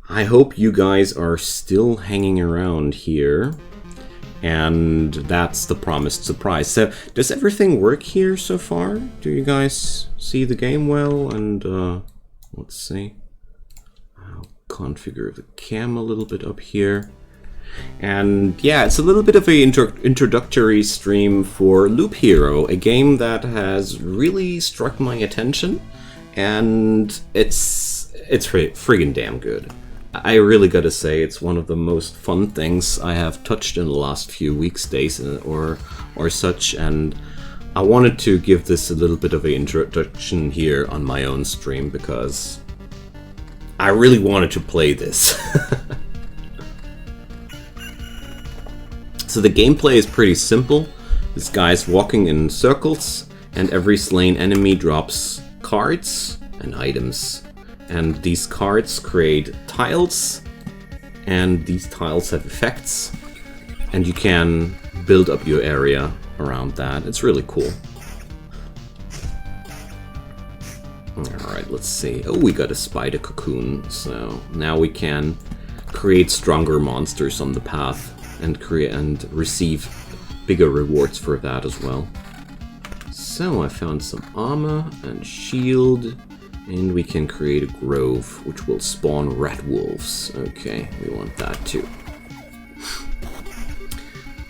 I hope you guys are still hanging around here. And that's the promised surprise. So, does everything work here so far? Do you guys see the game well? And, let's see. I'll configure the cam a little bit up here. And yeah, it's a little bit of an introductory stream for Loop Hero, a game that has really struck my attention. And it's friggin' damn good. I really gotta say, it's one of the most fun things I have touched in the last few weeks, days, or such, and I wanted to give this a little bit of an introduction here on my own stream, because I really wanted to play this. So the gameplay is pretty simple. This guy's walking in circles, and every slain enemy drops cards and items. And these cards create tiles, and these tiles have effects, and you can build up your area around that. It's really cool. Alright, let's see. Oh, we got a spider cocoon, so now we can create stronger monsters on the path and create and receive bigger rewards for that as well. So I found some armor and shield. And we can create a grove, which will spawn rat wolves. Okay, we want that too.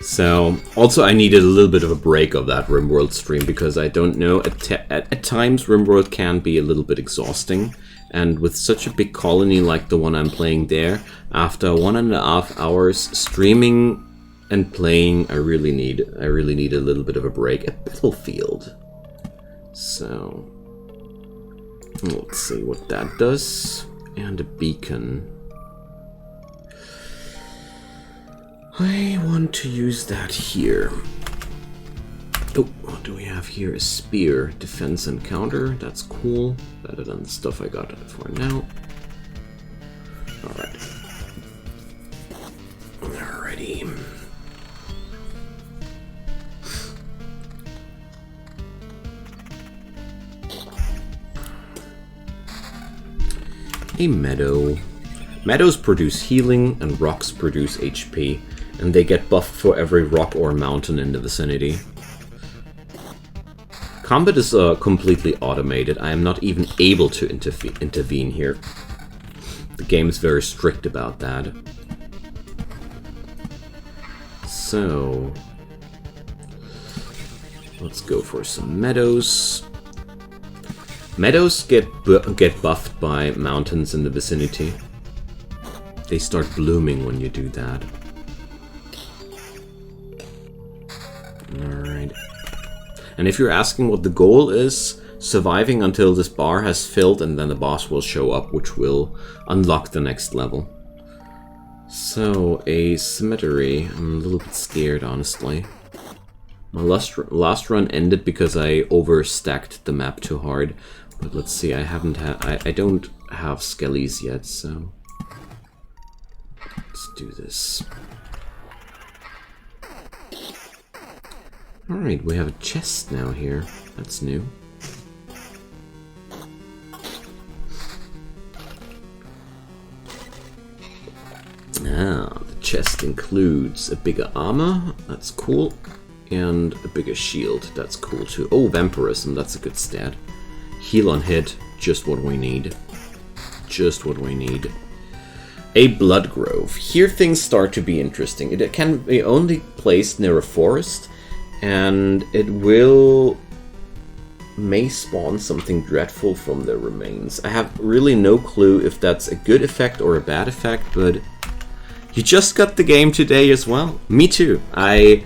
So, also I needed a little bit of a break of that RimWorld stream, because I don't know, at times RimWorld can be a little bit exhausting. And with such a big colony like the one I'm playing there, after 1.5 hours streaming and playing, I really need a little bit of a break. A battlefield. So... let's see what that does. And a beacon. I want to use that here. Oh, what do we have here? A spear. Defense and counter. That's cool. Better than the stuff I got for now. Alright. Alrighty. A meadow. Meadows produce healing and rocks produce HP, and they get buffed for every rock or mountain in the vicinity. Combat is completely automated. I am not even able to intervene here. The game is very strict about that. So, let's go for some meadows. Meadows get buffed by mountains in the vicinity. They start blooming when you do that. Alright. And if you're asking what the goal is, surviving until this bar has filled, and then the boss will show up, which will unlock the next level. So, a cemetery. I'm a little bit scared, honestly. My last run ended because I overstacked the map too hard. But let's see, I don't have skellies yet, so let's do this. Alright, we have a chest now here. That's new. Ah, the chest includes a bigger armor. That's cool. And a bigger shield. That's cool too. Oh, vampirism. That's a good stat. Heal on hit, just what we need. Just what we need. A blood grove. Here things start to be interesting. It can be only placed near a forest, and it may spawn something dreadful from their remains. I have really no clue if that's a good effect or a bad effect, but you just got the game today as well. Me too. I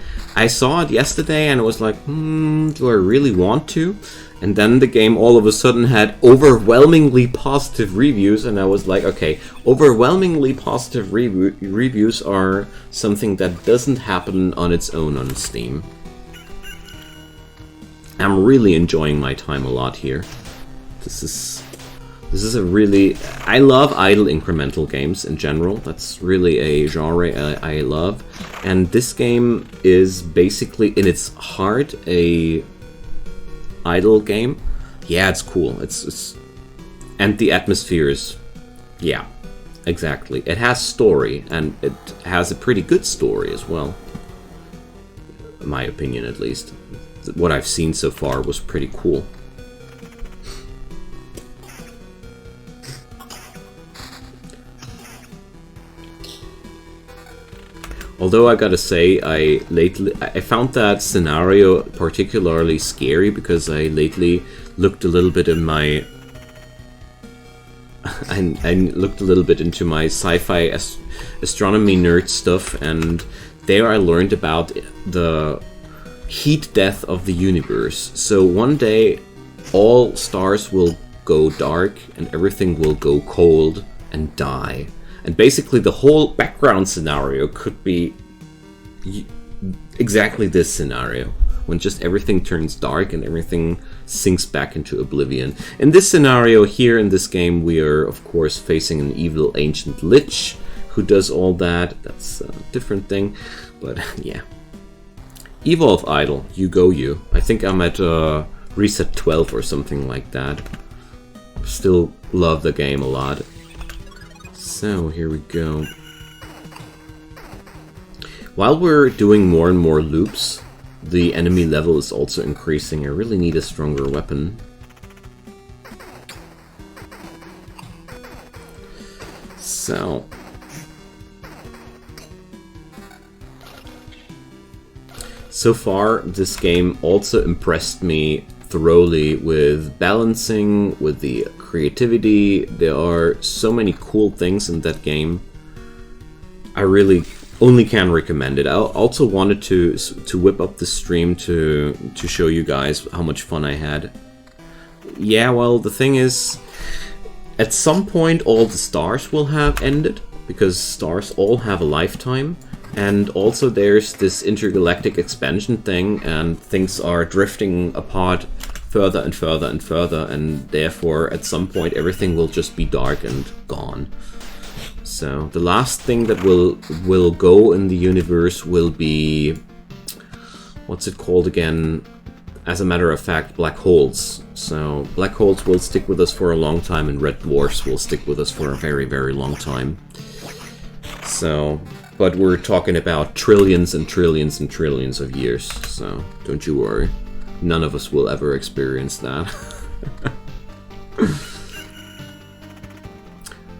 saw it yesterday and I was like, do I really want to? And then the game all of a sudden had overwhelmingly positive reviews, and I was like, okay, overwhelmingly positive reviews are something that doesn't happen on its own on Steam. I'm really enjoying my time a lot here. This is a really... I love idle incremental games in general. That's really a genre I love. And this game is basically, in its heart, a idle game. Yeah, it's cool. It's and the atmosphere is... yeah. Exactly. It has story, and it has a pretty good story as well. In my opinion, at least. What I've seen so far was pretty cool. Although I gotta say, I found that scenario particularly scary because I lately looked a little bit in my I looked a little bit into my sci-fi astronomy nerd stuff, and there I learned about the heat death of the universe. So one day all stars will go dark and everything will go cold and die. And basically the whole background scenario could be exactly this scenario, when just everything turns dark and everything sinks back into oblivion. In this scenario here in this game, we are of course facing an evil ancient lich who does all that. That's a different thing, but yeah. Evolve Idol, you go you. I think I'm at reset 12 or something like that. Still love the game a lot. So here we go. While we're doing more and more loops, the enemy level is also increasing. I really need a stronger weapon. So far, this game also impressed me thoroughly with balancing, with the creativity. There are so many cool things in that game. I really only can recommend it. I also wanted to whip up the stream to show you guys how much fun I had. Yeah, well, the thing is, at some point all the stars will have ended, because stars all have a lifetime. And also there's this intergalactic expansion thing, and things are drifting apart further and further and further, and therefore at some point everything will just be dark and gone. So the last thing that will go in the universe will be, what's it called again? As a matter of fact, black holes. So black holes will stick with us for a long time, and red dwarfs will stick with us for a very, very long time. So, but we're talking about trillions and trillions and trillions of years, so don't you worry. None of us will ever experience that.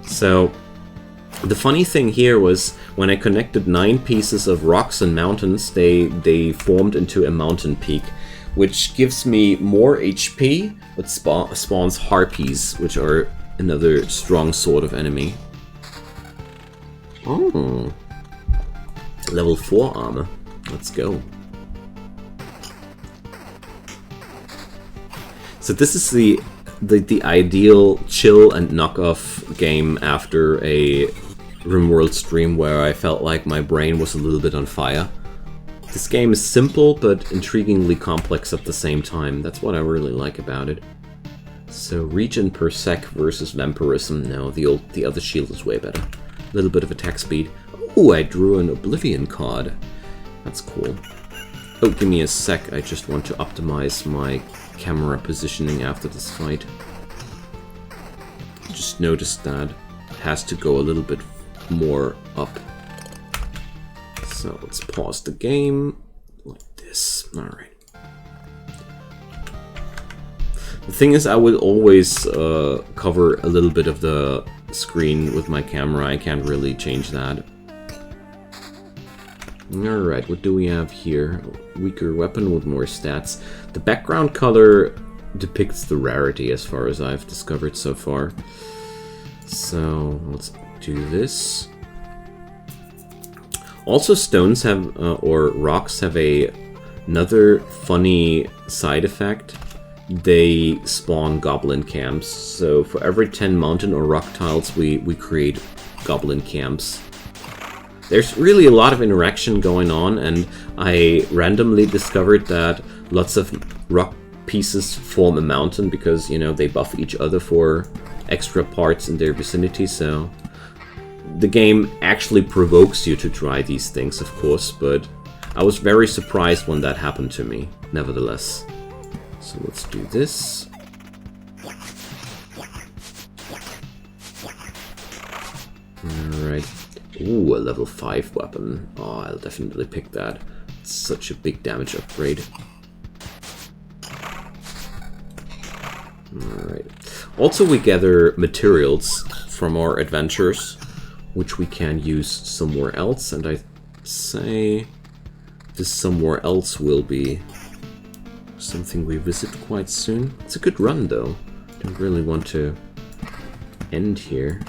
So, the funny thing here was, when I connected 9 pieces of rocks and mountains, they formed into a mountain peak, which gives me more HP, but spawns harpies, which are another strong sort of enemy. Oh. Level 4 armor. Let's go. So this is the ideal chill and knockoff game after a RimWorld stream where I felt like my brain was a little bit on fire. This game is simple but intriguingly complex at the same time. That's what I really like about it. So regen per sec versus vampirism. No, the other shield is way better. A little bit of attack speed. Oh, I drew an Oblivion card. That's cool. Oh, give me a sec. I just want to optimize my camera positioning after this fight. Just noticed that it has to go a little bit more up. So let's pause the game like this. Alright. The thing is, I would always cover a little bit of the screen with my camera. I can't really change that. Alright, what do we have here? Weaker weapon with more stats. The background color depicts the rarity as far as I've discovered so far. So let's do this. Also, stones have, or rocks have another funny side effect. They spawn goblin camps. So for every 10 mountain or rock tiles, we create goblin camps. There's really a lot of interaction going on, and I randomly discovered that lots of rock pieces form a mountain because, you know, they buff each other for extra parts in their vicinity, so the game actually provokes you to try these things, of course, but I was very surprised when that happened to me, nevertheless. So let's do this. Alright. Ooh, a level 5 weapon. Oh, I'll definitely pick that. It's such a big damage upgrade. Alright. Also, we gather materials from our adventures, which we can use somewhere else, and I say this somewhere else will be something we visit quite soon. It's a good run, though. Don't really want to end here,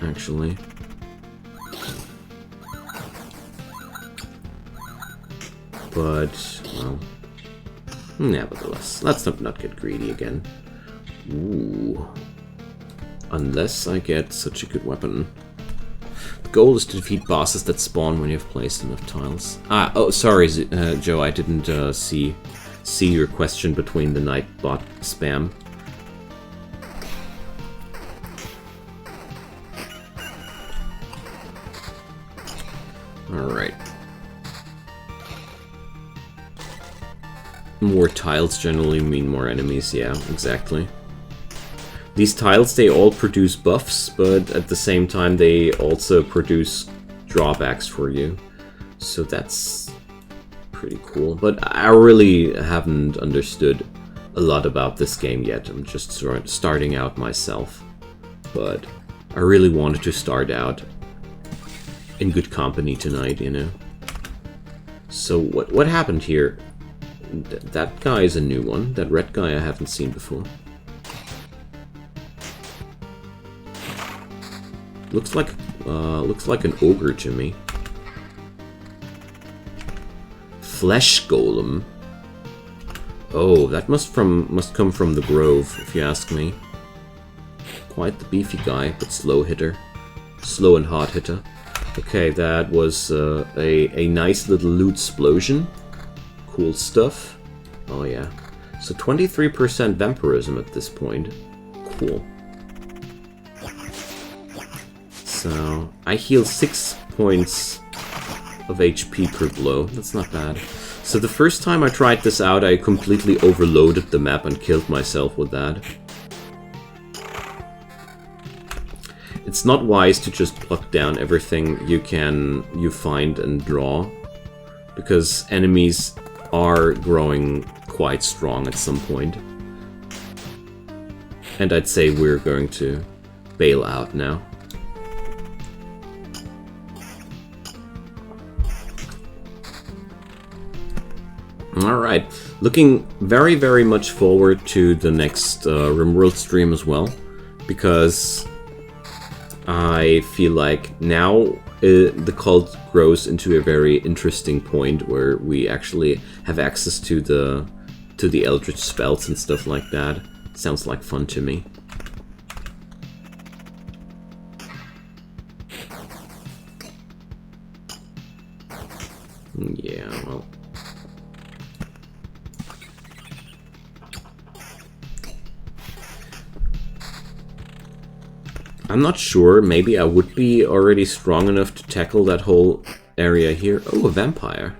actually. But, well, nevertheless, let's not get greedy again. Ooh. Unless I get such a good weapon. The goal is to defeat bosses that spawn when you've placed enough tiles. Ah, oh, sorry, Joe, I didn't see your question between the Nightbot spam. Alright. More tiles generally mean more enemies, yeah, exactly. These tiles, they all produce buffs, but at the same time they also produce drawbacks for you. So that's pretty cool. But I really haven't understood a lot about this game yet. I'm just starting out myself. But I really wanted to start out in good company tonight, you know. So what happened here? That guy is a new one. That red guy I haven't seen before. Looks like an ogre to me. Flesh golem. Oh, that must come from the Grove, if you ask me. Quite the beefy guy, but slow hitter, slow and hard hitter. Okay, that was a nice little loot explosion. Cool stuff. Oh yeah. So 23% vampirism at this point. Cool. So I heal 6 points of HP per blow. That's not bad. So the first time I tried this out, I completely overloaded the map and killed myself with that. It's not wise to just pluck down everything you find and draw, because enemies are growing quite strong at some point. And I'd say we're going to bail out now. Alright, looking very, very much forward to the next RimWorld stream as well, because I feel like now the cult grows into a very interesting point where we actually have access to the Eldritch spells and stuff like that. Sounds like fun to me. Yeah, well. I'm not sure, maybe I would be already strong enough to tackle that whole area here. Oh, a vampire.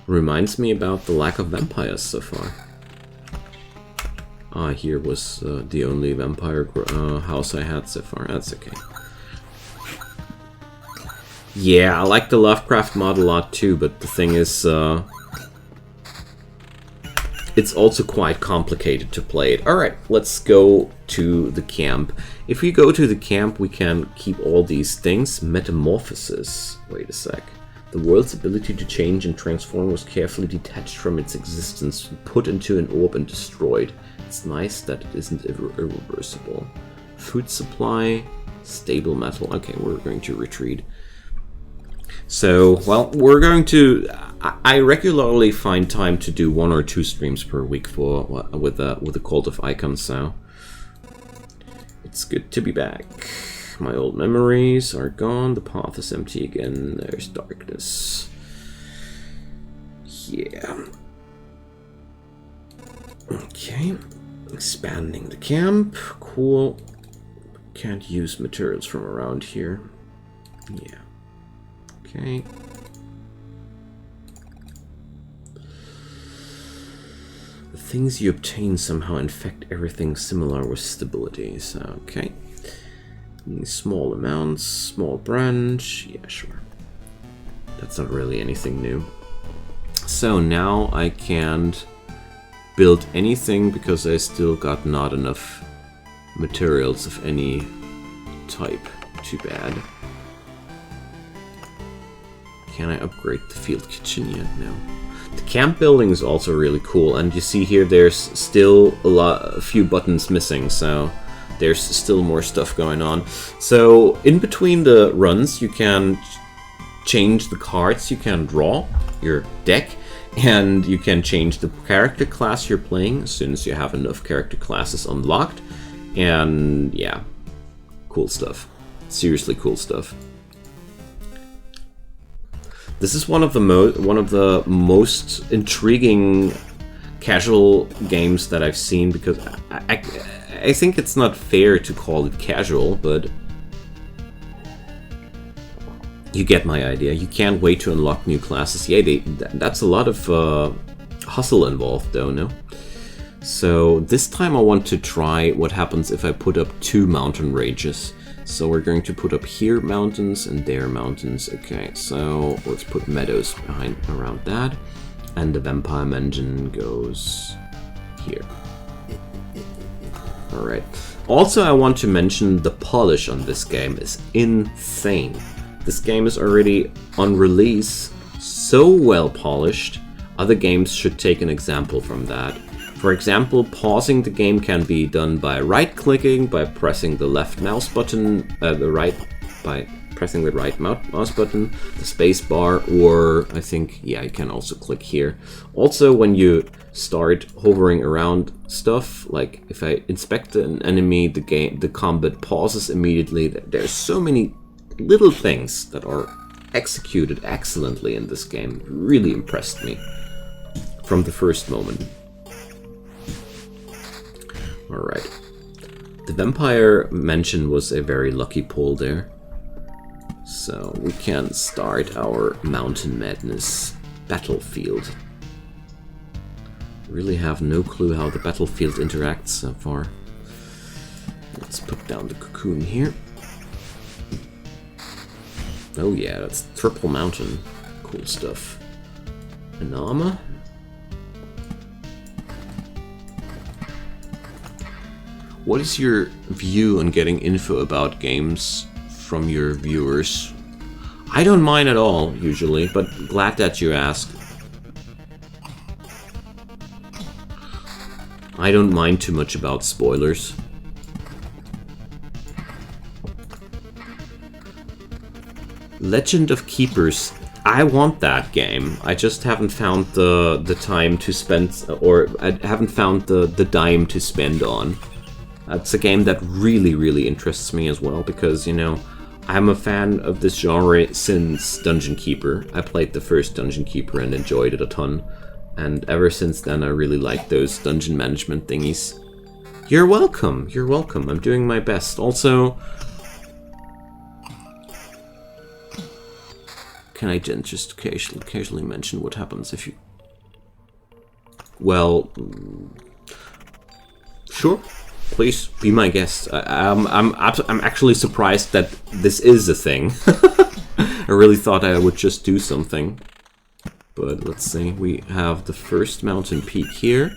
Reminds me about the lack of vampires so far. Ah, here was the only vampire house I had so far. That's okay. Yeah, I like the Lovecraft mod a lot too, but the thing is, it's also quite complicated to play it. Alright, let's go to the camp. If we go to the camp, we can keep all these things. Metamorphosis. Wait a sec. The world's ability to change and transform was carefully detached from its existence, put into an orb and destroyed. It's nice that it isn't irreversible. Food supply, stable metal. Okay, we're going to retreat. So, well, we're going to... I regularly find time to do 1 or 2 streams per week with the Cult of Icons, so it's good to be back. My old memories are gone. The path is empty again. There's darkness. Yeah. Okay. Expanding the camp. Cool. Can't use materials from around here. Yeah. Okay. things you obtain somehow infect everything similar with stability. So, okay. Small amounts, small branch. Yeah, sure. That's not really anything new. So now I can't build anything because I still got not enough materials of any type. Too bad. Can I upgrade the field kitchen yet? No. The camp building is also really cool, and you see here there's still a few buttons missing, so there's still more stuff going on. So in between the runs you can change the cards you can draw, your deck, and you can change the character class you're playing as soon as you have enough character classes unlocked. And yeah, cool stuff. Seriously cool stuff. This is one of the most intriguing casual games that I've seen, because I think it's not fair to call it casual, but you get my idea. You can't wait to unlock new classes. Yeah, that's a lot of hustle involved, though, no? So this time I want to try what happens if I put up 2 mountain ranges. So we're going to put up here mountains and there mountains. Okay, so let's put meadows around that. And the vampire mansion goes here. Alright. Also, I want to mention the polish on this game is insane. This game is already on release, so well polished. Other games should take an example from that. For example, pausing the game can be done by right-clicking, by pressing the left mouse button, by pressing the right mouse button, the space bar, or I think, yeah, you can also click here. Also, when you start hovering around stuff, like if I inspect an enemy, the combat pauses immediately. There's so many little things that are executed excellently in this game. It really impressed me from the first moment. Alright. The vampire mansion was a very lucky pull there. So we can start our Mountain Madness battlefield. Really have no clue how the battlefield interacts so far. Let's put down the cocoon here. Oh yeah, that's triple mountain. Cool stuff. Anama. What is your view on getting info about games from your viewers? I don't mind at all, usually, but glad that you ask. I don't mind too much about spoilers. Legend of Keepers. I want that game. I just haven't found the time to spend, or I haven't found the dime to spend on. It's a game that really, really interests me as well, because, you know, I'm a fan of this genre since Dungeon Keeper. I played the first Dungeon Keeper and enjoyed it a ton, and ever since then I really like those dungeon management thingies. You're welcome, you're welcome. I'm doing my best. Also, can I just occasionally mention what happens if you... Well, sure. Please be my guest. I'm actually surprised that this is a thing. I really thought I would just do something, but let's see. We have the first mountain peak here.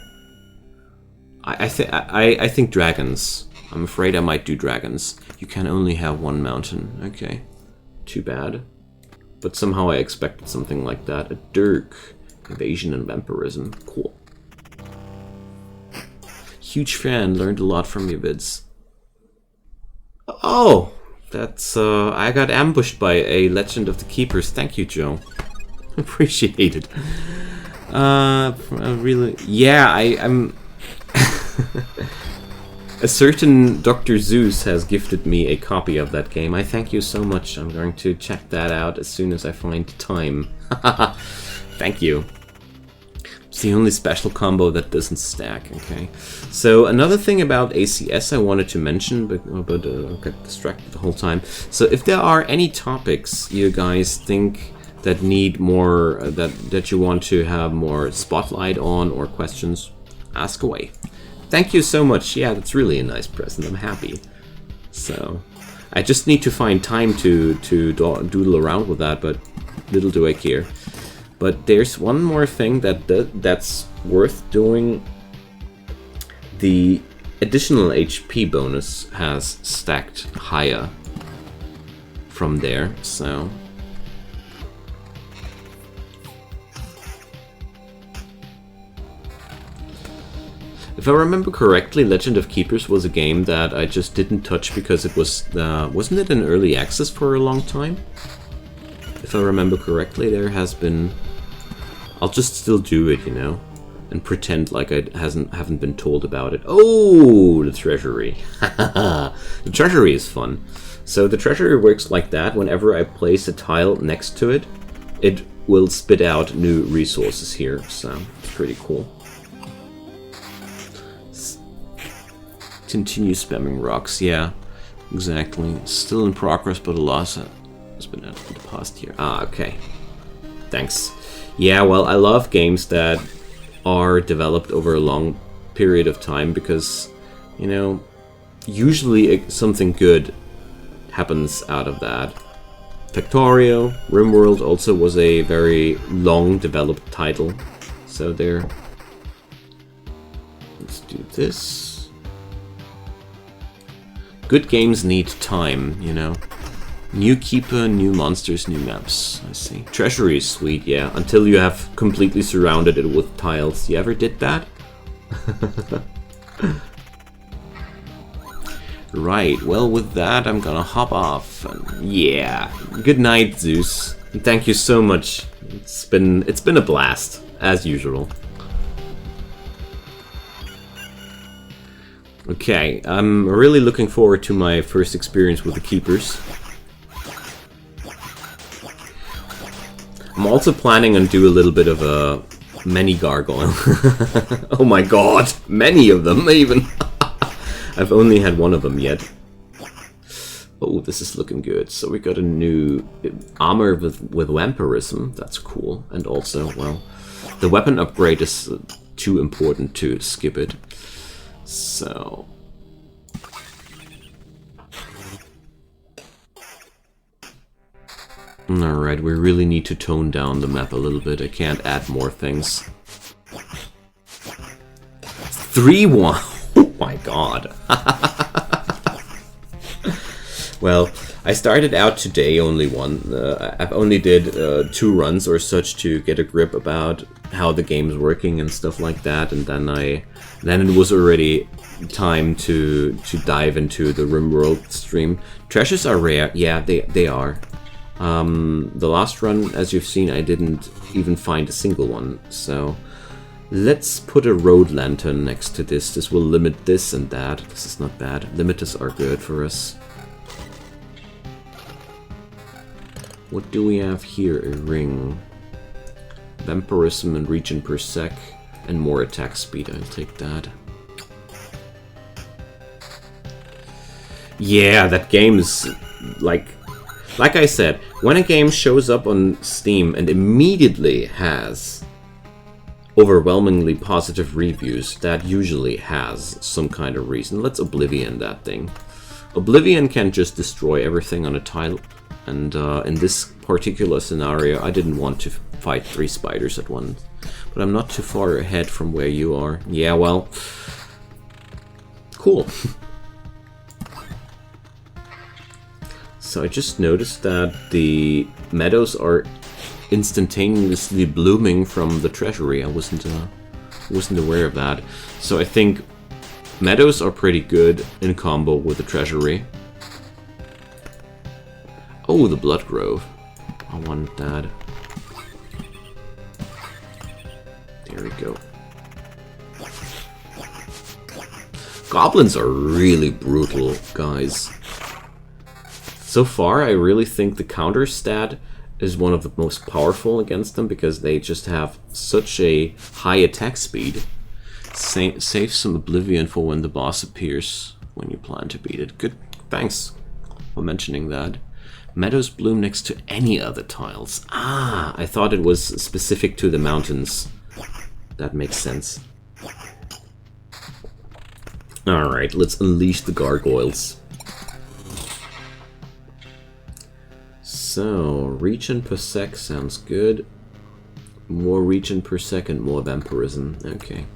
I think dragons. I'm afraid I might do dragons. You can only have one mountain. Okay, too bad. But somehow I expected something like that. A Dirk, evasion and vampirism. Cool. Huge fan, learned a lot from your vids. Oh, that's, I got ambushed by a Legend of the Keepers. Thank you, Joe. Appreciate it. Really, yeah, I'm... A certain Dr. Zeus has gifted me a copy of that game. I thank you so much. I'm going to check that out as soon as I find time. Thank you. It's the only special combo that doesn't stack, okay? So another thing about ACS I wanted to mention, but I got distracted the whole time. So if there are any topics you guys think that need more, that you want to have more spotlight on, or questions, ask away. Thank you so much. Yeah, that's really a nice present. I'm happy. So, I just need to find time to doodle around with that, but little do I care. But there's one more thing that's worth doing. The additional HP bonus has stacked higher from there, so... If I remember correctly, Legend of Keepers was a game that I just didn't touch because it was... wasn't it in early access for a long time? If I remember correctly, there has been... I'll just still do it, you know? And pretend like I haven't been told about it. Oh, the treasury. The treasury is fun. So the treasury works like that. Whenever I place a tile next to it, it will spit out new resources here. So it's pretty cool. Continue spamming rocks. Yeah, exactly. Still in progress, but a loss has been added in the past year. Ah, okay. Thanks. Yeah, well, I love games that are developed over a long period of time because, you know, usually something good happens out of that. Factorio, RimWorld also was a very long developed title. So there. Let's do this. Good games need time, you know. New keeper, new monsters, new maps. I see. Treasury is sweet, yeah. Until you have completely surrounded it with tiles. You ever did that? Right, well with that I'm gonna hop off. Yeah. Good night, Zeus. And thank you so much. It's been a blast, as usual. Okay, I'm really looking forward to my first experience with the keepers. I'm also planning on do a little bit of a many gargoyle. Oh my god, many of them even. I've only had one of them yet. Oh, this is looking good. So we got a new armor with vampirism. That's cool. And also, well, the weapon upgrade is too important to skip it. So... Alright, we really need to tone down the map a little bit. I can't add more things. 3-1! Oh my god. Well, I started out today only one. I've only did 2 runs or such to get a grip about how the game's working and stuff like that, and then it was already time to dive into the RimWorld stream. Treasures are rare. Yeah, they are. The last run, as you've seen, I didn't even find a single one, so let's put a road lantern next to this. This will limit this and that. This is not bad. Limiters are good for us. What do we have here? A ring. Vampirism and regen per sec, and more attack speed. I'll take that. Yeah, that game is like I said, when a game shows up on Steam and immediately has overwhelmingly positive reviews, that usually has some kind of reason. Let's Oblivion that thing. Oblivion can just destroy everything on a tile, and in this particular scenario, I didn't want to fight 3 spiders at once. But I'm not too far ahead from where you are. Yeah, well, cool. So I just noticed that the meadows are instantaneously blooming from the treasury. I wasn't aware of that. So I think meadows are pretty good in combo with the treasury. Oh, the Blood Grove. I want that. There we go. Goblins are really brutal, guys. So far, I really think the counter stat is one of the most powerful against them because they just have such a high attack speed. Save some Oblivion for when the boss appears when you plan to beat it. Good, thanks for mentioning that. Meadows bloom next to any other tiles. Ah, I thought it was specific to the mountains. That makes sense. Alright, let's unleash the gargoyles. So, regen per sec sounds good. More regen per second, more vampirism. Okay.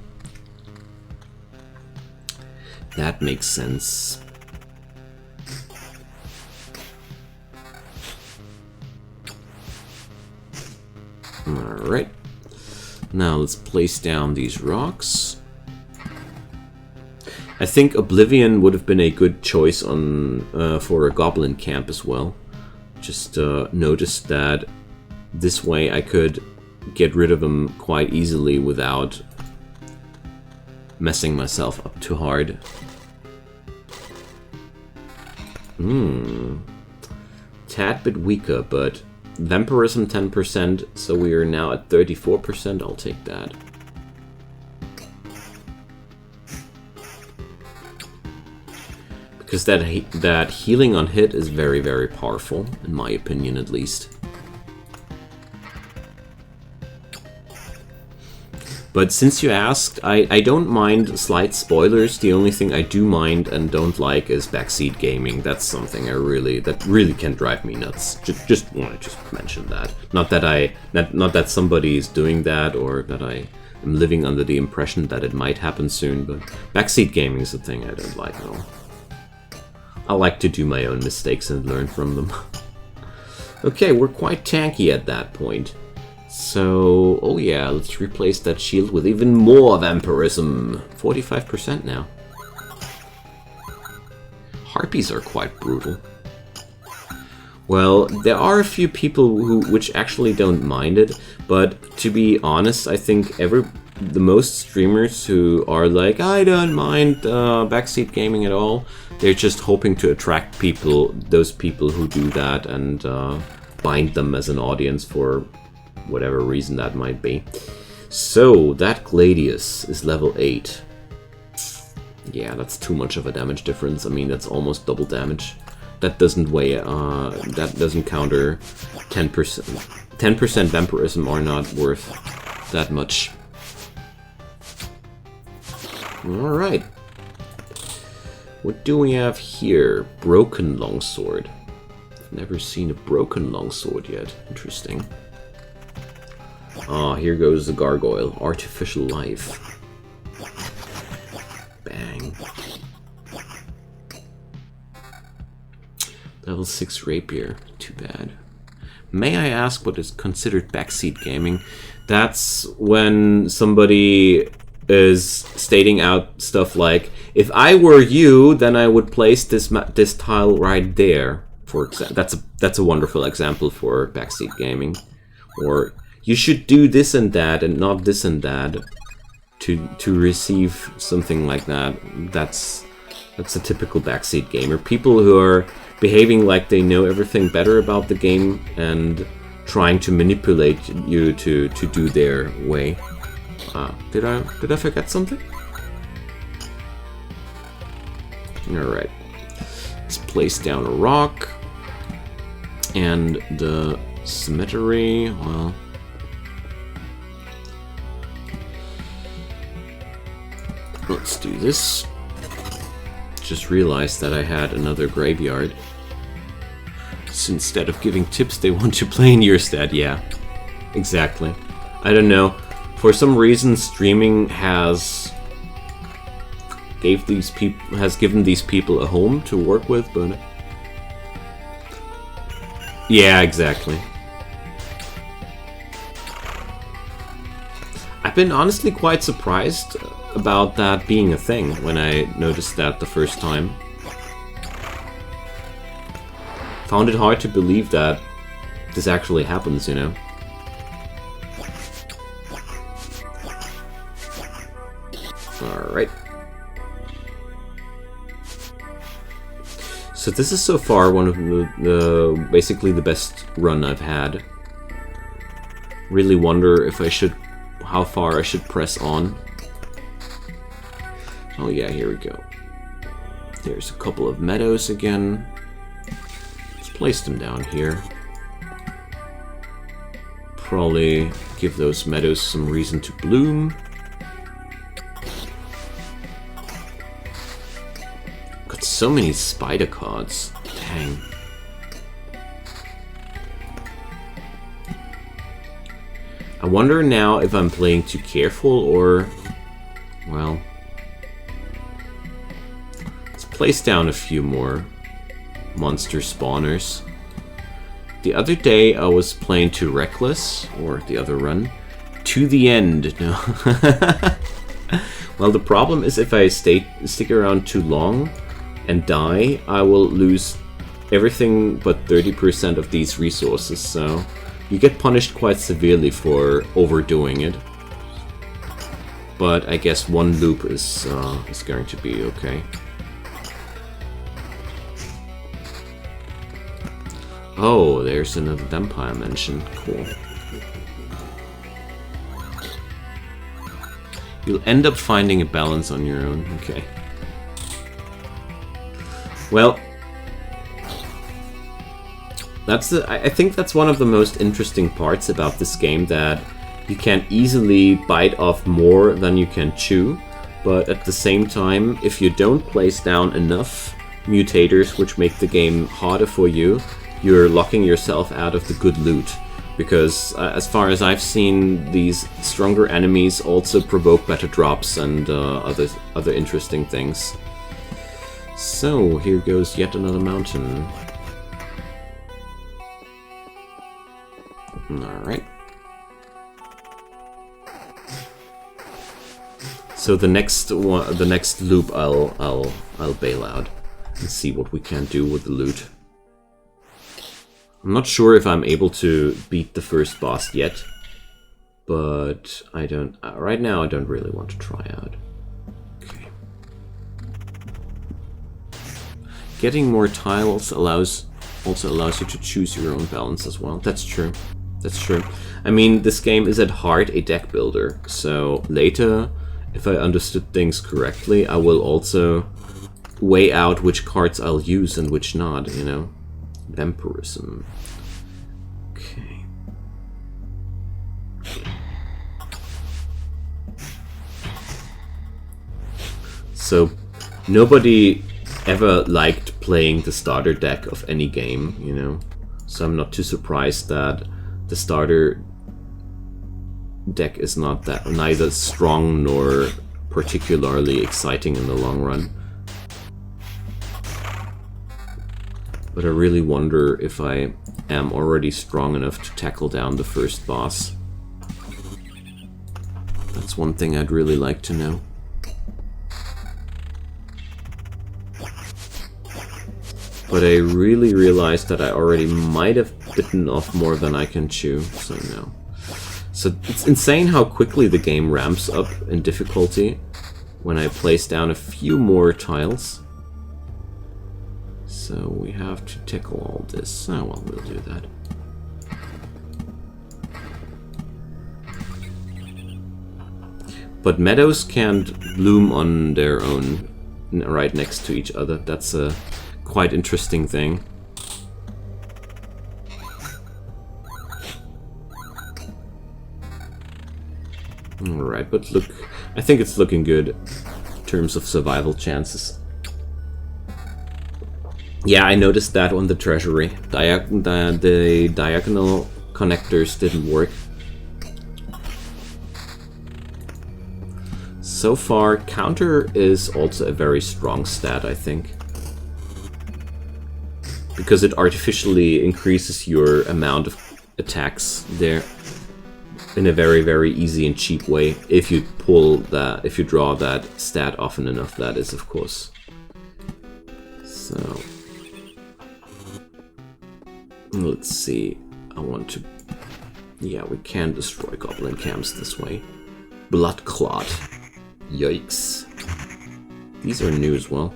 That makes sense. Alright. Now let's place down these rocks. I think Oblivion would have been a good choice on for a goblin camp as well. Just noticed that this way I could get rid of them quite easily without messing myself up too hard. Tad bit weaker, but vampirism 10%, so we are now at 34%. I'll take that. Because that healing on hit is very, very powerful, in my opinion at least. But since you asked, I don't mind slight spoilers. The only thing I do mind and don't like is backseat gaming. That's something that really can drive me nuts. Just want to mention that. Not that somebody is doing that or that I am living under the impression that it might happen soon, but backseat gaming is a thing I don't like at all. I like to do my own mistakes and learn from them. Okay, we're quite tanky at that point. So, oh yeah, let's replace that shield with even more vampirism. 45% now. Harpies are quite brutal. Well, there are a few people which actually don't mind it, but to be honest, I think the most streamers who are like, I don't mind backseat gaming at all, they're just hoping to attract those people who do that and bind them as an audience for whatever reason that might be. So, that Gladius is level 8. Yeah, that's too much of a damage difference. I mean, that's almost double damage. That doesn't weigh, that doesn't counter 10%. 10% vampirism are not worth that much. Alright. What do we have here? Broken longsword. I've never seen a broken longsword yet. Interesting. Ah, here goes the gargoyle. Artificial life. Bang. Level 6 rapier. Too bad. May I ask what is considered backseat gaming? That's when somebody is stating out stuff like, if I were you, then I would place this tile right there. For example, that's a wonderful example for backseat gaming. Or you should do this and that and not this and that to receive something like that. That's a typical backseat gamer. People who are behaving like they know everything better about the game and trying to manipulate you to do their way. Did I forget something? Alright. Let's place down a rock. And the cemetery, well, let's do this. Just realized that I had another graveyard. So instead of giving tips, they want to play in your stead. Yeah, exactly. I don't know. For some reason, streaming has given these people a home to work with, but yeah, exactly. I've been honestly quite surprised about that being a thing when I noticed that the first time. Found it hard to believe that this actually happens, you know. Alright. So this is so far one of the basically the best run I've had. Really wonder if how far I should press on. Oh yeah, here we go. There's a couple of meadows again. Let's place them down here. Probably give those meadows some reason to bloom. so many spider cards. Dang. I wonder now if I'm playing too careful or... well... let's place down a few more monster spawners. The other day I was playing too reckless, or the other run, to the end. No. Well, the problem is if I stick around too long and die, I will lose everything but 30% of these resources, so you get punished quite severely for overdoing it. But I guess one loop is going to be okay. Oh, there's another vampire mention. Cool. You'll end up finding a balance on your own. Okay. Well, I think that's one of the most interesting parts about this game, that you can easily bite off more than you can chew, but at the same time, if you don't place down enough mutators which make the game harder for you, you're locking yourself out of the good loot. Because as far as I've seen, these stronger enemies also provoke better drops and other interesting things. So here goes yet another mountain. Alright. So the next loop I'll bail out and see what we can do with the loot. I'm not sure if I'm able to beat the first boss yet, but I don't. Right now, I don't really want to try out. Okay. Getting more tiles also allows you to choose your own balance as well. That's true. That's true. I mean, this game is at heart a deck builder, so later, if I understood things correctly, I will also weigh out which cards I'll use and which not, you know. Vampirism. Okay. So, nobody ever liked playing the starter deck of any game, you know? So I'm not too surprised that the starter deck is not that neither strong nor particularly exciting in the long run. But I really wonder if I am already strong enough to tackle down the first boss. That's one thing I'd really like to know. But I really realized that I already might have bitten off more than I can chew, so no. So it's insane how quickly the game ramps up in difficulty when I place down a few more tiles. So we have to tackle all this. Oh well, we'll do that. But meadows can't bloom on their own right next to each other. That's a quite interesting thing. Alright, but look, I think it's looking good in terms of survival chances. Yeah, I noticed that on the treasury. The diagonal connectors didn't work. So far, counter is also a very strong stat, I think. Because it artificially increases your amount of attacks there in a very, very easy and cheap way. If you draw that stat often enough, that is, of course. So let's see. I want to... yeah, we can destroy goblin camps this way. Blood clot. Yikes. These are new as well.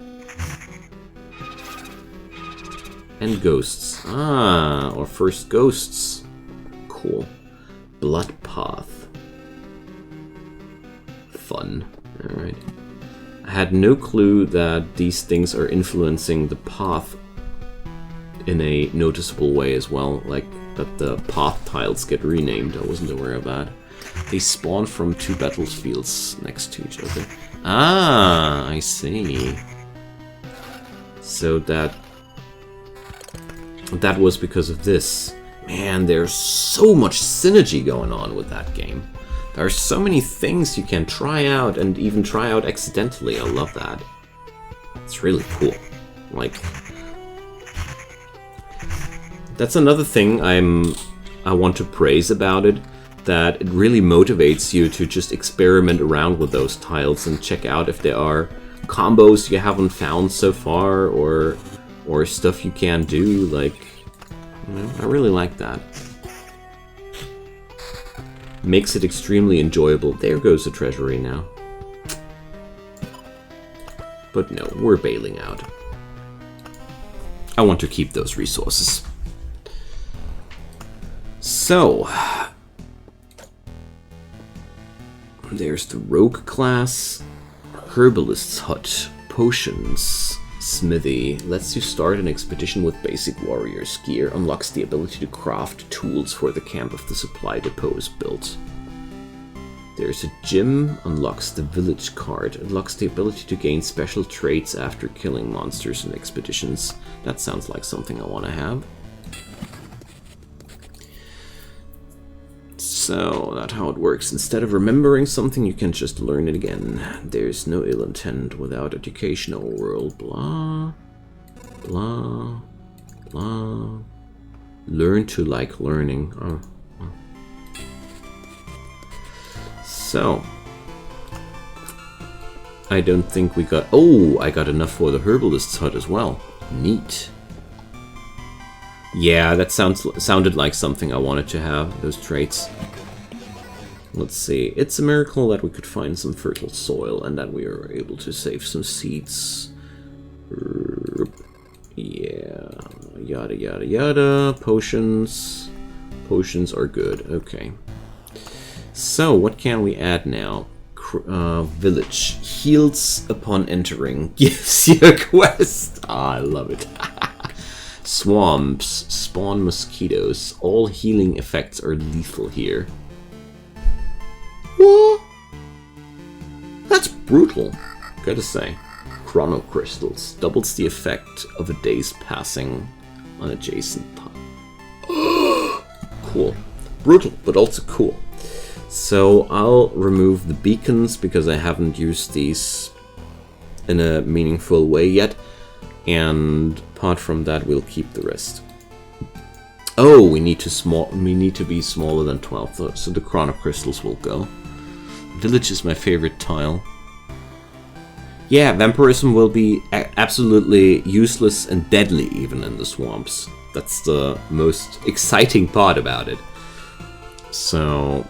And ghosts. Ah, our first ghosts. Cool. Blood path. Fun. Alright. I had no clue that these things are influencing the path in a noticeable way as well. Like, that the path tiles get renamed. I wasn't aware of that. They spawn from two battlefields next to each other. Ah, I see. So that was because of this. Man, there's so much synergy going on with that game. There are so many things you can try out and even try out accidentally. I love that. It's really cool. Like, that's another thing I want to praise about it, that it really motivates you to just experiment around with those tiles and check out if there are combos you haven't found so far, or stuff you can do. Like, you know, I really like that. Makes it extremely enjoyable. There goes the treasury now. But no, we're bailing out. I want to keep those resources. So, there's the rogue class, herbalist's hut, potions, smithy. Lets you start an expedition with basic warrior's gear. Unlocks the ability to craft tools for the camp if the supply depot is built. There's a gym. Unlocks the village card. Unlocks the ability to gain special traits after killing monsters in expeditions. That sounds like something I want to have. So, that's how it works. Instead of remembering something, you can just learn it again. There's no ill intent without educational world. Blah, blah, blah. Learn to like learning. Oh. So, I don't think we got... Oh, I got enough for the herbalist's hut as well. Neat. Yeah, that sounded like something I wanted to have, those traits. Let's see. It's a miracle that we could find some fertile soil and that we are able to save some seeds. Yeah, yada yada yada. Potions. Potions are good. Okay. So, what can we add now? Village. Heals upon entering. Gives you a quest. Ah, I love it. Swamps. Spawn mosquitoes. All healing effects are lethal here. What? That's brutal, gotta say. Chrono crystals. Doubles the effect of a day's passing on adjacent time. Cool. Brutal, but also cool. So I'll remove the beacons because I haven't used these in a meaningful way yet. And apart from that, we'll keep the rest. Oh, we need to be smaller than 12, so the chrono crystals will go. Village is my favorite tile. Yeah, vampirism will be absolutely useless and deadly even in the swamps. That's the most exciting part about it. So,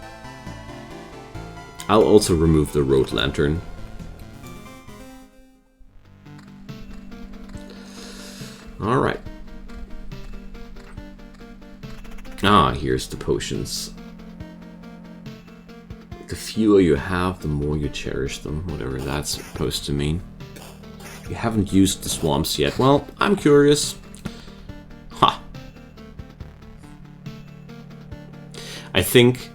I'll also remove the road lantern. Alright. Ah, here's the potions. The fewer you have, the more you cherish them, whatever that's supposed to mean. You haven't used the swamps yet. Well, I'm curious. Ha! I think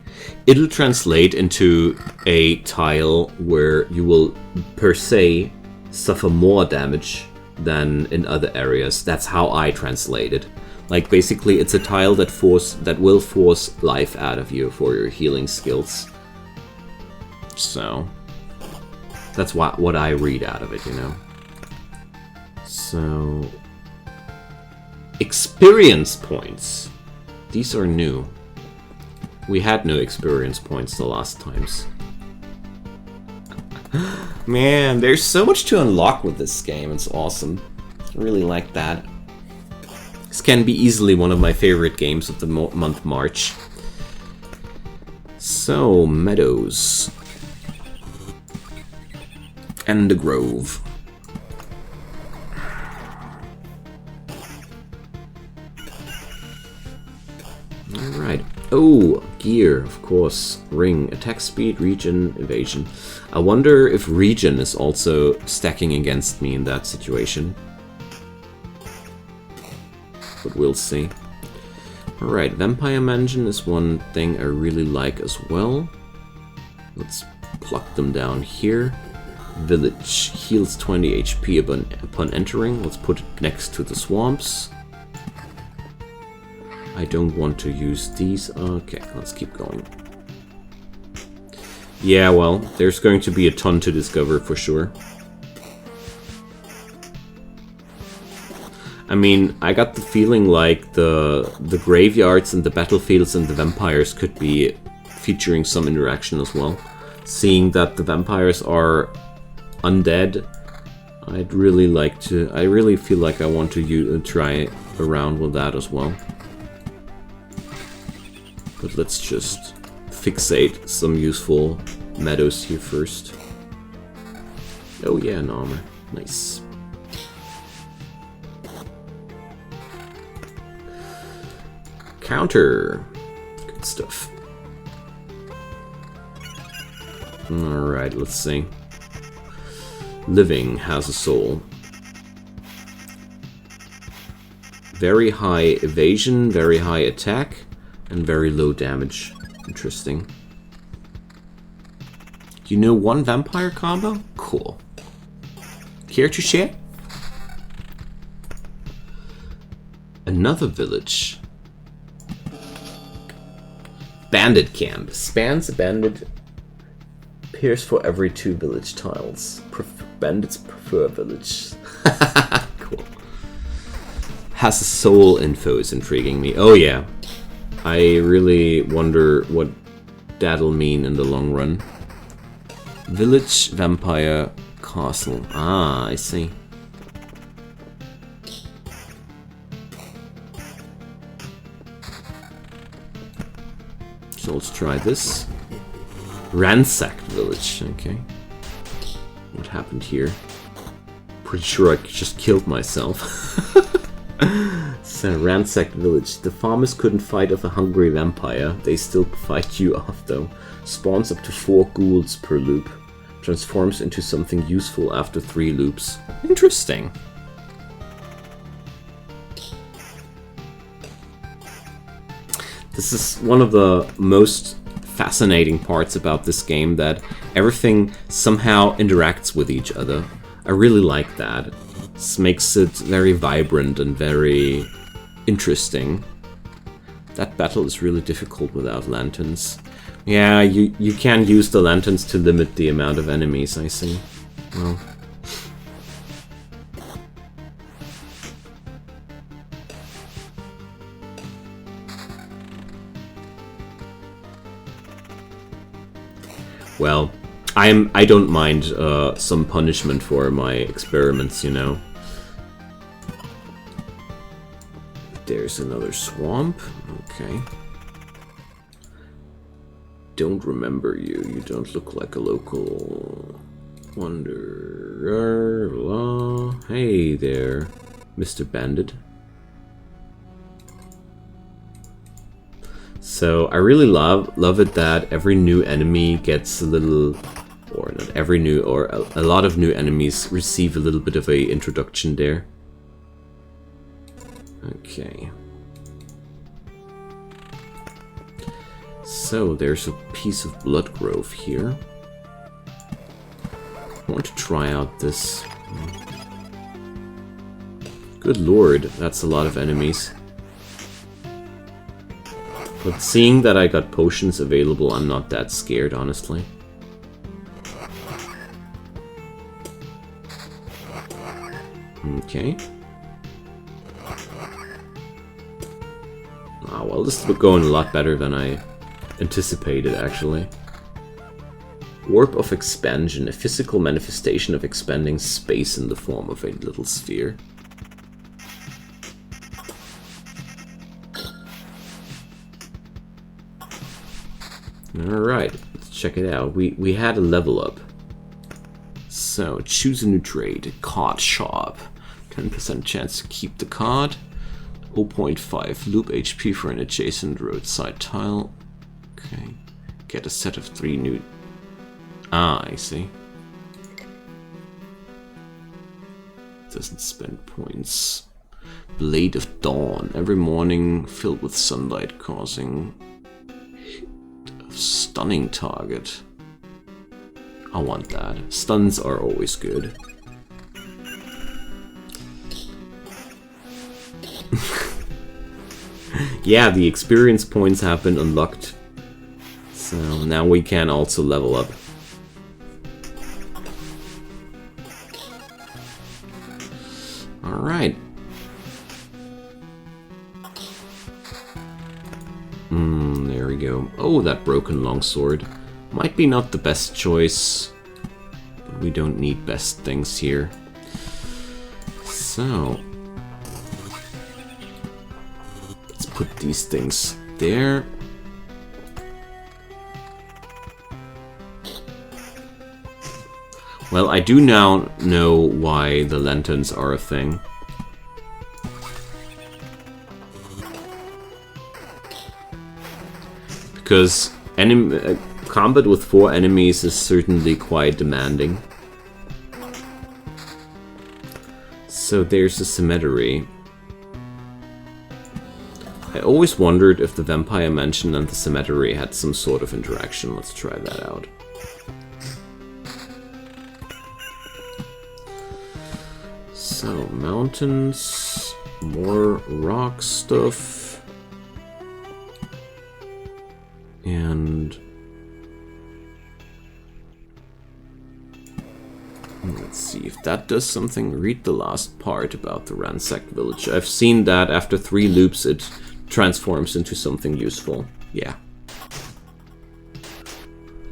it'll translate into a tile where you will, per se, suffer more damage than in other areas. That's how I translate it. Like, basically, it's a tile that will force life out of you for your healing skills. So, that's what I read out of it, you know. So, experience points. These are new. We had no experience points the last times. Man, there's so much to unlock with this game. It's awesome. I really like that. This can be easily one of my favorite games of the month March. So, meadows. And the grove. Alright. Oh, gear, of course. Ring. Attack speed, regen, evasion. I wonder if regen is also stacking against me in that situation. But we'll see. Alright, Vampire Mansion is one thing I really like as well. Let's pluck them down here. village. Heals 20 HP upon entering. Let's put it next to the swamps. I don't want to use these. Okay, let's keep going. Yeah, well, there's going to be a ton to discover for sure. I mean, I got the feeling like the graveyards and the battlefields and the vampires could be featuring some interaction as well. Seeing that the vampires are undead, I'd really like to. I really feel like I want to try around with that as well. But let's just fixate some useful meadows here first. Oh yeah, an armor. Nice. Counter. Good stuff. Alright, let's see. Living has a soul. Very high evasion, very high attack, and very low damage. Interesting. You know one vampire combo? Cool. Care to share? Another village. Bandit camp. Spans a bandit appears for every 2 village tiles. Bandits prefer village. Cool. Has a soul info is intriguing me. Oh yeah. I really wonder what that'll mean in the long run. Village, vampire, castle. Ah, I see. So let's try this. Ransacked village, okay. What happened here? Pretty sure I just killed myself. So, ransacked village. The farmers couldn't fight off a hungry vampire. They still fight you off though. Spawns up to 4 ghouls per loop. Transforms into something useful after 3 loops. Interesting. This is one of the most fascinating parts about this game, that everything somehow interacts with each other. I really like that. This makes it very vibrant and very interesting. That battle is really difficult without lanterns. Yeah, you can use the lanterns to limit the amount of enemies, I see. Well. Well, I don't mind some punishment for my experiments, you know. There's another swamp. Okay. Don't remember you. You don't look like a local wanderer. Hey there, Mr. Bandit. So I really love it that every new enemy gets a little, or not every new, or a lot of new enemies receive a little bit of a introduction there. Okay. So there's a piece of blood grove here. I want to try out this. Good lord, that's a lot of enemies. But seeing that I got potions available, I'm not that scared, honestly. Okay. Ah, well, this is going a lot better than I anticipated, actually. Warp of Expansion, a physical manifestation of expanding space in the form of a little sphere. Alright, let's check it out. We had a level up. So, choose a new trade. Card shop. 10% chance to keep the card. 0.5 loop HP for an adjacent roadside tile. Okay. Get a set of 3 new... Ah, I see. Doesn't spend points. Blade of Dawn. Every morning filled with sunlight, causing... stunning target. I want that. Stuns are always good. Yeah, the experience points have been unlocked. So now we can also level up. Alright. There we go. Oh, that broken longsword. Might be not the best choice. But we don't need best things here. So... let's put these things there. Well, I do now know why the lanterns are a thing. Because combat with 4 enemies is certainly quite demanding. So there's a cemetery. I always wondered if the Vampire Mansion and the cemetery had some sort of interaction. Let's try that out. So, mountains, more rock stuff, and let's see if that does something. Read the last part about the ransacked village. I've seen that after 3 loops it transforms into something useful. Yeah.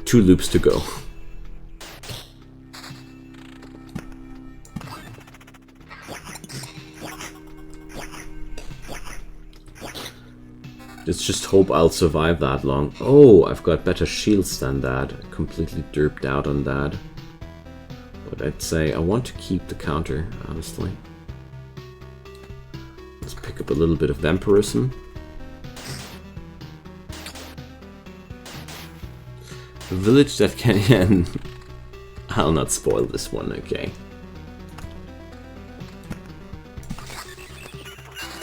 2 loops to go. Let's just hope I'll survive that long. Oh, I've got better shields than that. I completely derped out on that. But I'd say I want to keep the counter, honestly. Let's pick up a little bit of vampirism. A village that can... I'll not spoil this one, okay.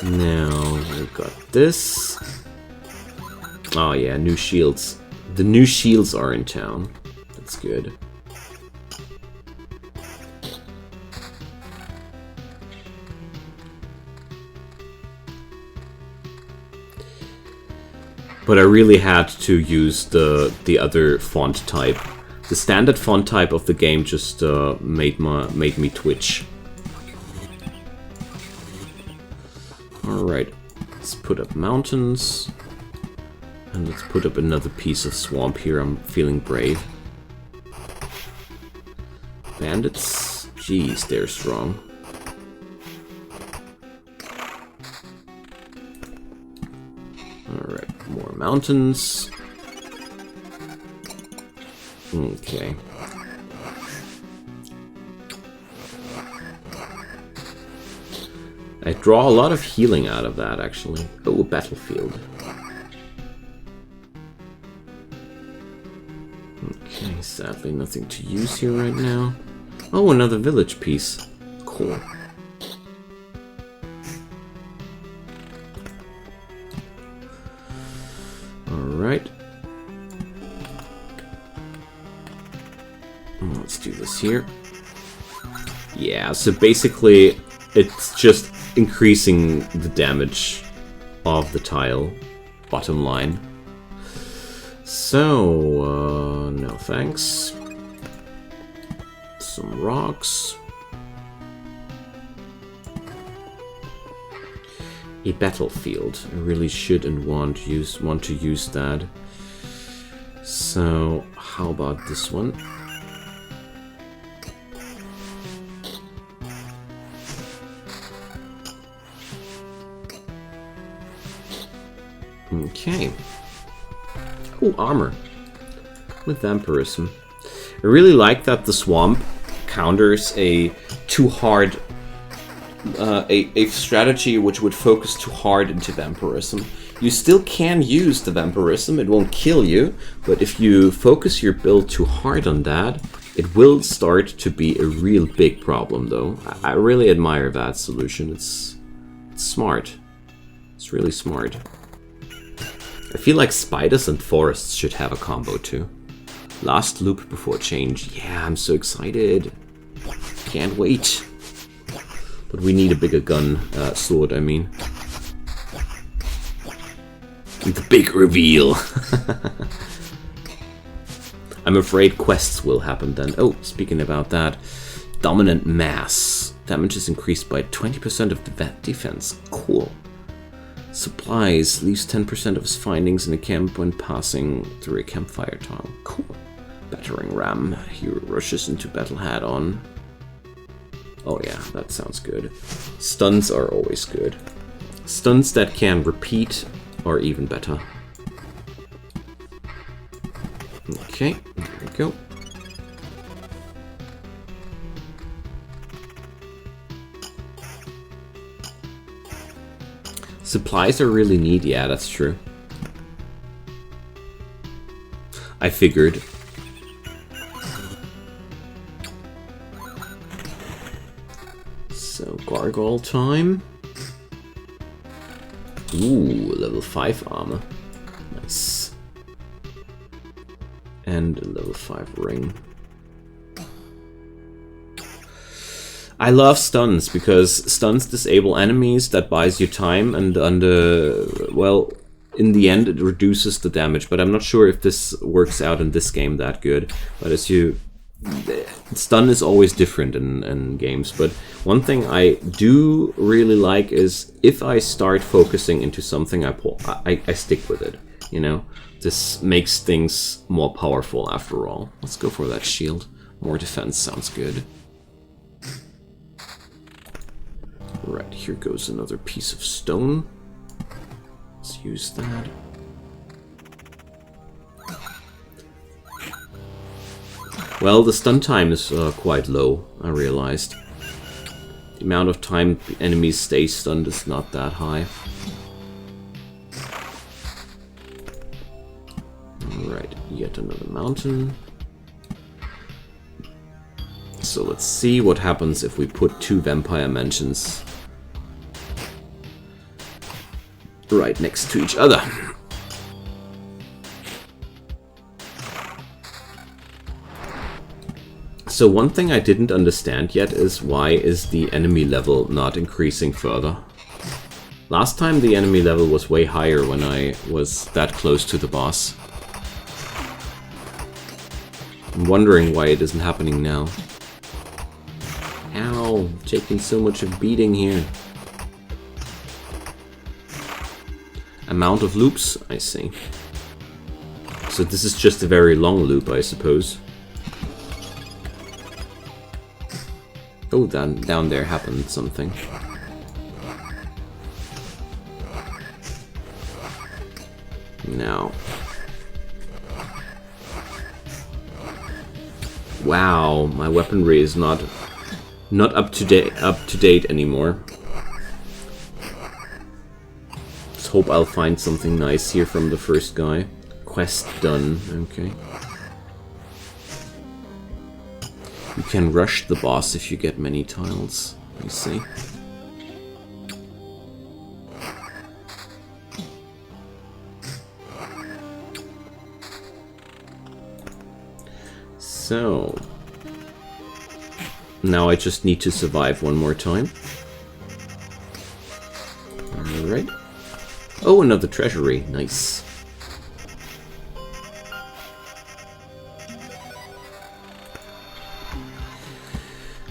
Now, we've got this. Oh yeah, new shields. The new shields are in town. That's good. But I really had to use the other font type. The standard font type of the game just made me twitch. Alright, let's put up mountains. And let's put up another piece of swamp here. I'm feeling brave. Bandits? Jeez, they're strong. Alright, more mountains. Okay. I draw a lot of healing out of that, actually. Oh, a battlefield. Okay, sadly nothing to use here right now. Oh, another village piece. Cool. Alright. Let's do this here. Yeah, so basically it's just increasing the damage of the tile. Bottom line. So, no thanks. Some rocks. A battlefield. I really should and want to use that. So, how about this one? Okay. Oh, armor. With vampirism. I really like that the swamp counters a too hard... a strategy which would focus too hard into vampirism. You still can use the vampirism, it won't kill you, but if you focus your build too hard on that, it will start to be a real big problem, though. I really admire that solution. It's smart. It's really smart. I feel like spiders and forests should have a combo too. Last loop before change. Yeah, I'm so excited. Can't wait. But we need a bigger gun, sword, I mean. The big reveal. I'm afraid quests will happen then. Oh, speaking about that. Dominant mass. Damage is increased by 20% of the defense. Cool. Supplies. Leaves 10% of his findings in a camp when passing through a campfire tile. Cool. Battering ram. He rushes into battle hat on. Oh yeah, that sounds good. Stuns are always good. Stuns that can repeat are even better. Okay, there we go. Supplies are really neat, yeah, that's true. I figured. So, gargoyle time. Ooh, level 5 armor. Nice. And a level 5 ring. I love stuns, because stuns disable enemies, that buys you time, and well, in the end it reduces the damage, but I'm not sure if this works out in this game that good. But as you... Stun is always different in games, but one thing I do really like is if I start focusing into something, I stick with it, you know? This makes things more powerful after all. Let's go for that shield. More defense sounds good. Right, here goes another piece of stone. Let's use that. Well, the stun time is quite low, I realized. The amount of time enemies stay stunned is not that high. Alright, yet another mountain. So let's see what happens if we put 2 vampire mansions right next to each other. So one thing I didn't understand yet is why is the enemy level not increasing further? Last time the enemy level was way higher when I was that close to the boss. I'm wondering why it isn't happening now. Ow, taking so much of beating here. Amount of loops, I see. So this is just a very long loop, I suppose. Oh, down there happened something. Now. Wow, my weaponry is not up to date anymore. Let's hope I'll find something nice here from the first guy. Quest done, okay. You can rush the boss if you get many tiles, I see. So, now I just need to survive one more time. Alright. Oh, another treasury, nice.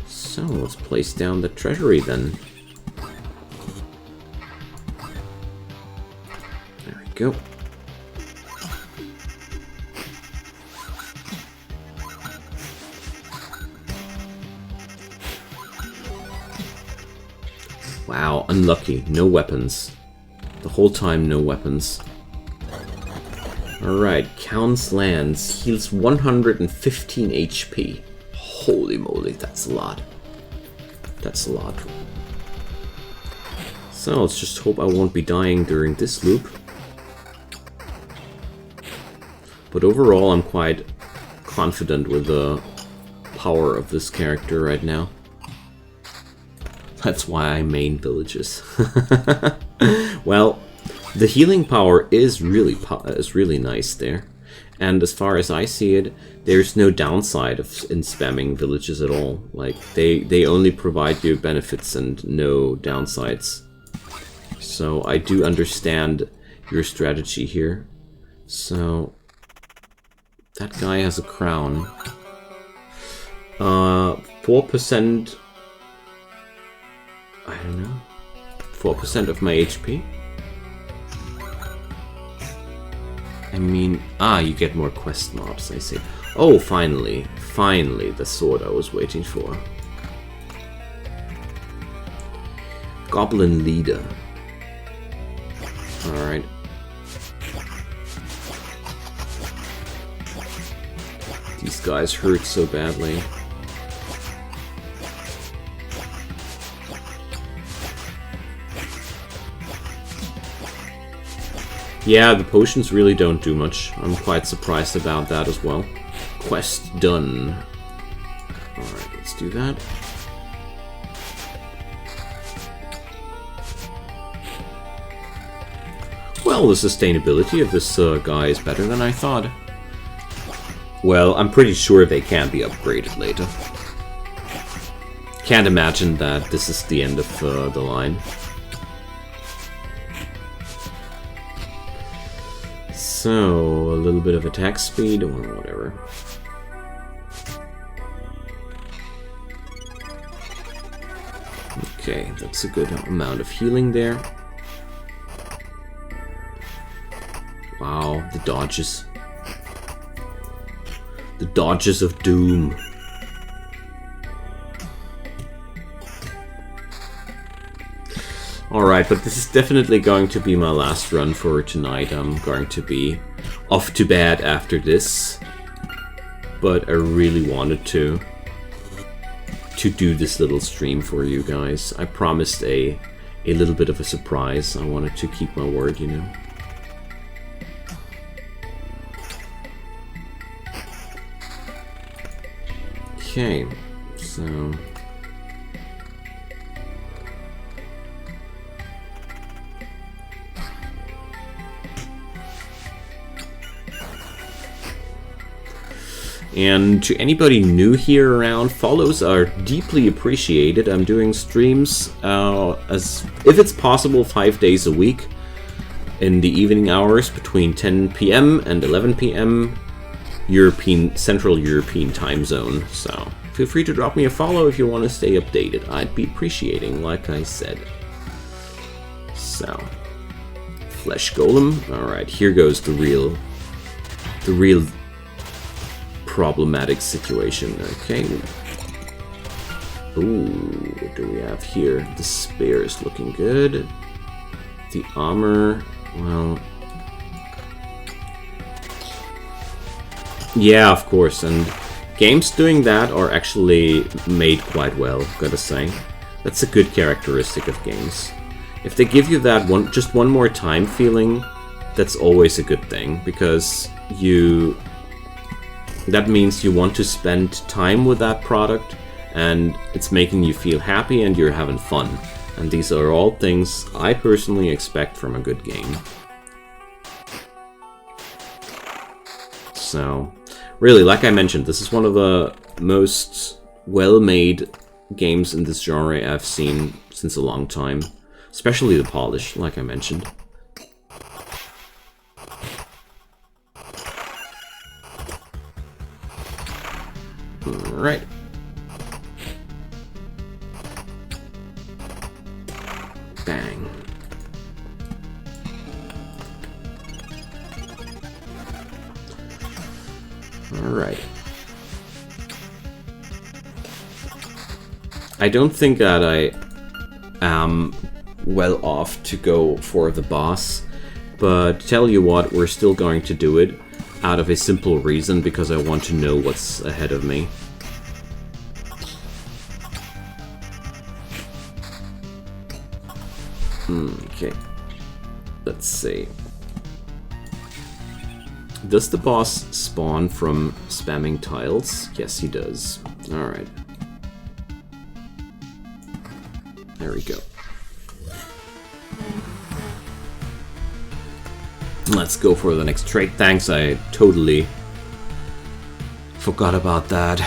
So, let's place down the treasury then. There we go. Wow, unlucky. No weapons. The whole time, no weapons. Alright, counts lands. Heals 115 HP. Holy moly, that's a lot. That's a lot. So, let's just hope I won't be dying during this loop. But overall, I'm quite confident with the power of this character right now. That's why I main villages. Well, the healing power is really nice there. And as far as I see it, there's no downside in spamming villages at all. Like, they only provide you benefits and no downsides. So I do understand your strategy here. So that guy has a crown. 4%. I don't know. 4% of my HP. I mean, you get more quest mobs, I see. Oh, finally. Finally, the sword I was waiting for. Goblin leader. Alright. These guys hurt so badly. Yeah, the potions really don't do much. I'm quite surprised about that as well. Quest done. Alright, let's do that. Well, the sustainability of this guy is better than I thought. Well, I'm pretty sure they can be upgraded later. Can't imagine that this is the end of the line. So, a little bit of attack speed or whatever. Okay, that's a good amount of healing there. Wow, the dodges. The dodges of doom. Alright, but this is definitely going to be my last run for tonight. I'm going to be off to bed after this. But I really wanted to do this little stream for you guys. I promised a little bit of a surprise. I wanted to keep my word, you know. Okay, so... And to anybody new here around, follows are deeply appreciated. I'm doing streams as if it's possible 5 days a week in the evening hours between 10 PM and 11 PM Central European time zone. So feel free to drop me a follow if you want to stay updated. I'd be appreciating, like I said. So, Flesh Golem. Alright, here goes the real problematic situation. Okay. Ooh, what do we have here? The spear is looking good. The armor, well... Yeah, of course, and games doing that are actually made quite well, gotta say. That's a good characteristic of games. If they give you that just one more time feeling, that's always a good thing, because that means you want to spend time with that product, and it's making you feel happy and you're having fun. And these are all things I personally expect from a good game. So, really, like I mentioned, this is one of the most well-made games in this genre I've seen since a long time. Especially the polish, like I mentioned. Alright. Bang. Alright. I don't think that I am well off to go for the boss, but tell you what, we're still going to do it out of a simple reason, because I want to know what's ahead of me. Okay. Let's see. Does the boss spawn from spamming tiles? Yes, he does. Alright. There we go. Let's go for the next trait. Thanks, I totally forgot about that.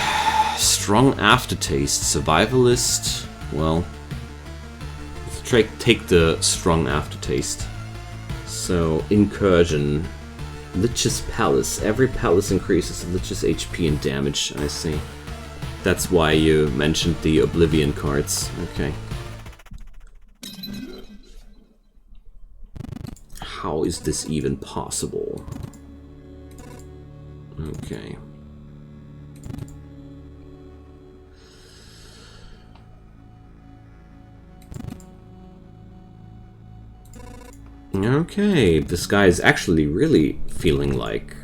Strong aftertaste, survivalist. Well, take the strong aftertaste. So, incursion. Lich's Palace. Every palace increases the Lich's HP and damage. I see. That's why you mentioned the Oblivion cards. Okay. How is this even possible? Okay. Okay, this guy is actually really feeling like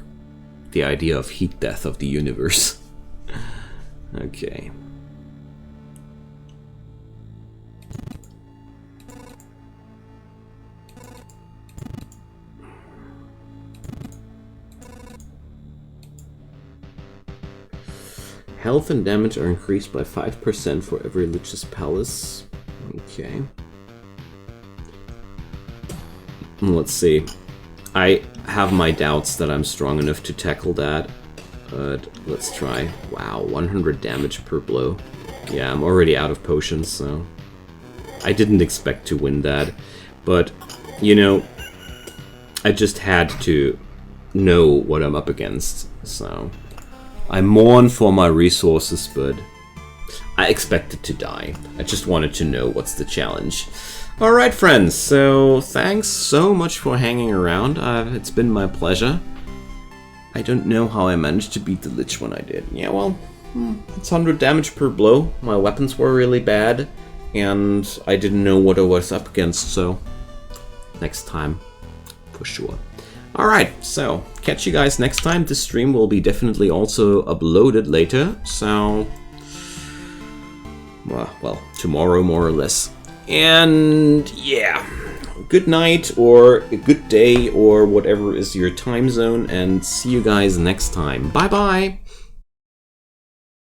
the idea of heat death of the universe. Okay. Health and damage are increased by 5% for every Lich's Palace. Okay. Let's see. I have my doubts that I'm strong enough to tackle that, but let's try. Wow, 100 damage per blow. Yeah, I'm already out of potions, so I didn't expect to win that. But, you know, I just had to know what I'm up against, so I mourn for my resources, but I expected to die. I just wanted to know what's the challenge. Alright friends, so thanks so much for hanging around. It's been my pleasure. I don't know how I managed to beat the Lich when I did. Yeah, well, it's 100 damage per blow. My weapons were really bad, and I didn't know what I was up against, so next time, for sure. Alright, so catch you guys next time. This stream will be definitely also uploaded later, so well, tomorrow more or less. And yeah, good night or a good day or whatever is your time zone, and see you guys next time. Bye bye!